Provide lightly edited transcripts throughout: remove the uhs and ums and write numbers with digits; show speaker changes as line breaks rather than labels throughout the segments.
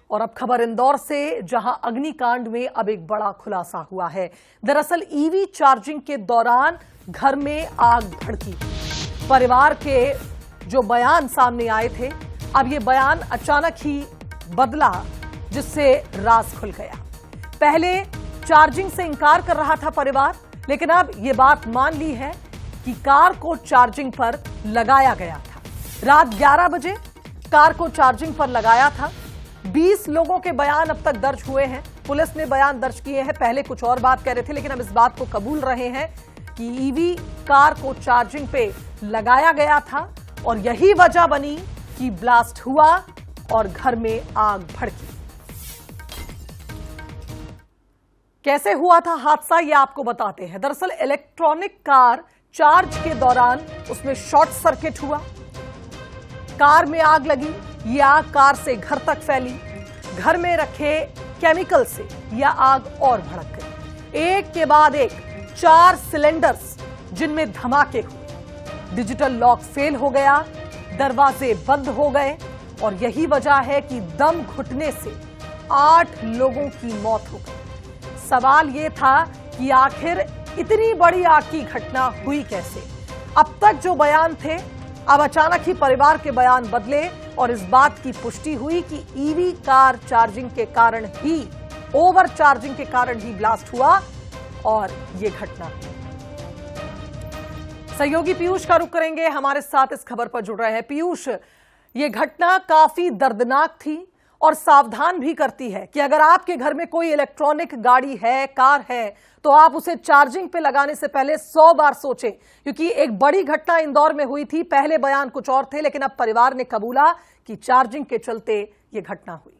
और अब खबर इंदौर से, जहां अग्निकांड में अब एक बड़ा खुलासा हुआ है। दरअसल ईवी चार्जिंग के दौरान घर में आग भड़की। परिवार के जो बयान सामने आए थे, अब ये बयान अचानक ही बदला, जिससे राज खुल गया। पहले चार्जिंग से इनकार कर रहा था परिवार, लेकिन अब ये बात मान ली है कि कार को चार्जिंग पर लगाया गया था। रात 11 बजे कार को चार्जिंग पर लगाया था। 20 लोगों के बयान अब तक दर्ज हुए हैं। पुलिस ने बयान दर्ज किए हैं। पहले कुछ और बात कह रहे थे, लेकिन अब इस बात को कबूल रहे हैं कि ईवी कार को चार्जिंग पे लगाया गया था और यही वजह बनी कि ब्लास्ट हुआ और घर में आग भड़की। कैसे हुआ था हादसा, ये आपको बताते हैं। दरअसल इलेक्ट्रॉनिक कार चार्ज के दौरान उसमें शॉर्ट सर्किट हुआ, कार में आग लगी। ये आग कार से घर तक फैली। घर में रखे केमिकल से यह आग और भड़क गई। एक के बाद एक 4 सिलेंडर्स जिनमें धमाके हुए। डिजिटल लॉक फेल हो गया, दरवाजे बंद हो गए और यही वजह है कि दम घुटने से 8 लोगों की मौत हो गई। सवाल यह था कि आखिर इतनी बड़ी आग की घटना हुई कैसे। अब तक जो बयान थे, अब अचानक ही परिवार के बयान बदले और इस बात की पुष्टि हुई कि ईवी कार चार्जिंग के कारण ही, ओवर चार्जिंग के कारण ही ब्लास्ट हुआ और ये घटना हुई। सहयोगी पीयूष का रुख करेंगे, हमारे साथ इस खबर पर जुड़ रहे हैं। पीयूष, ये घटना काफी दर्दनाक थी और सावधान भी करती है कि अगर आपके घर में कोई इलेक्ट्रॉनिक गाड़ी है, कार है, तो आप उसे चार्जिंग पे लगाने से पहले 100 बार सोचें, क्योंकि एक बड़ी घटना इंदौर में हुई थी। पहले बयान कुछ और थे, लेकिन अब परिवार ने कबूला कि चार्जिंग के चलते ये घटना हुई।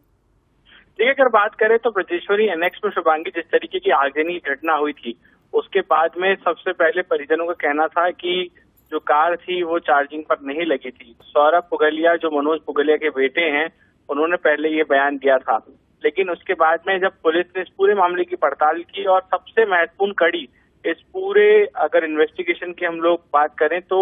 देखिए, अगर बात करें तो ब्रजेश्वरी एनेक्स में शुभांगी जिस तरीके की आगजनी घटना हुई थी, उसके बाद में सबसे पहले परिजनों का कहना था कि जो कार थी वो चार्जिंग पर नहीं लगी थी। सौरभ पुगलिया, जो मनोज पुगलिया के बेटे हैं, उन्होंने पहले ये बयान दिया था। लेकिन उसके बाद में जब पुलिस ने इस पूरे मामले की पड़ताल की और सबसे महत्वपूर्ण कड़ी इस पूरे, अगर इन्वेस्टिगेशन की हम लोग बात करें तो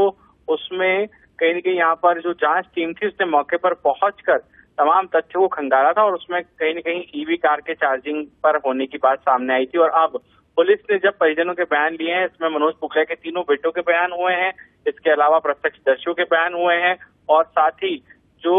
उसमें कहीं न कहीं यहाँ पर जो जांच टीम थी उसने मौके पर पहुंचकर तमाम तथ्यों को खंगाला था और उसमें कहीं न कहीं ईवी कार के चार्जिंग पर होने की बात सामने आई थी। और अब पुलिस ने जब परिजनों के बयान लिए हैं, इसमें मनोज पुगलिया के तीनों बेटों के बयान हुए हैं, इसके अलावा प्रत्यक्षदर्शियों के बयान हुए हैं और साथ ही जो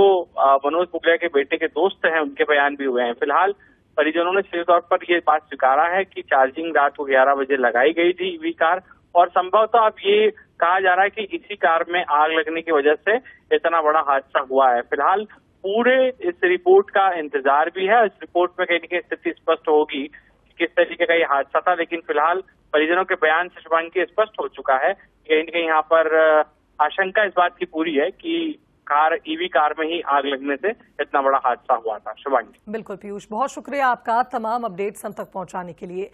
मनोज पुगलिया के बेटे के दोस्त हैं उनके बयान भी हुए हैं। फिलहाल परिजनों ने सीधे तौर पर यह बात स्वीकारा है कि चार्जिंग रात को 11 बजे लगाई गई थी ईवी कार और संभवतः अब ये कहा जा रहा है कि इसी कार में आग लगने की वजह से इतना बड़ा हादसा हुआ है। फिलहाल पूरे इस रिपोर्ट का इंतजार भी है। इस रिपोर्ट में कहीं न कहीं स्थिति स्पष्ट होगी कि किस तरीके का ये हादसा था, लेकिन फिलहाल परिजनों के बयान से शुभांगी स्पष्ट हो चुका है। कहीं न कहीं यहाँ पर आशंका इस बात की पूरी है कि ईवी कार में ही आग लगने से इतना बड़ा हादसा हुआ था। शुभांगी।
बिल्कुल पीयूष, बहुत शुक्रिया आपका तमाम अपडेट्स हम तक पहुंचाने के लिए।